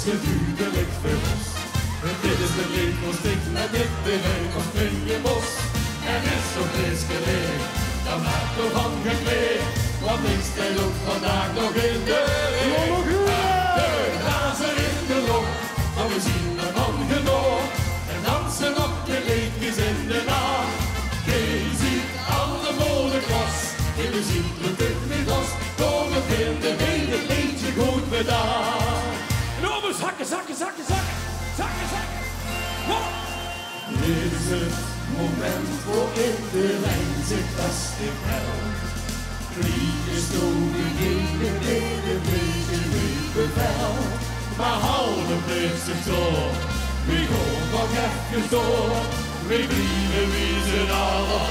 geduldig verlost. Dit is de lepelstick met dit bereik van springenbos. En is zo fris geleerd, dan maakt nog van gekleed. Want ik stel ook vandaag nog in de ring. De glazer in de lóch, want we zien de man genoeg. En dansen op je leedjes in de nacht. Je ziet alle modeklas, in de ziet het niet los. Door het in de hele leedje goed bedacht. En over zakken, zakken, zakken, zakken, zakken, zakken. Dit is het moment voor iedereen zich vast in hel. Vliegen stoten gegen een beetje niet bevel. Maar houden blijft zich door, wie gaat nog even door. We blijven wie zijn allen.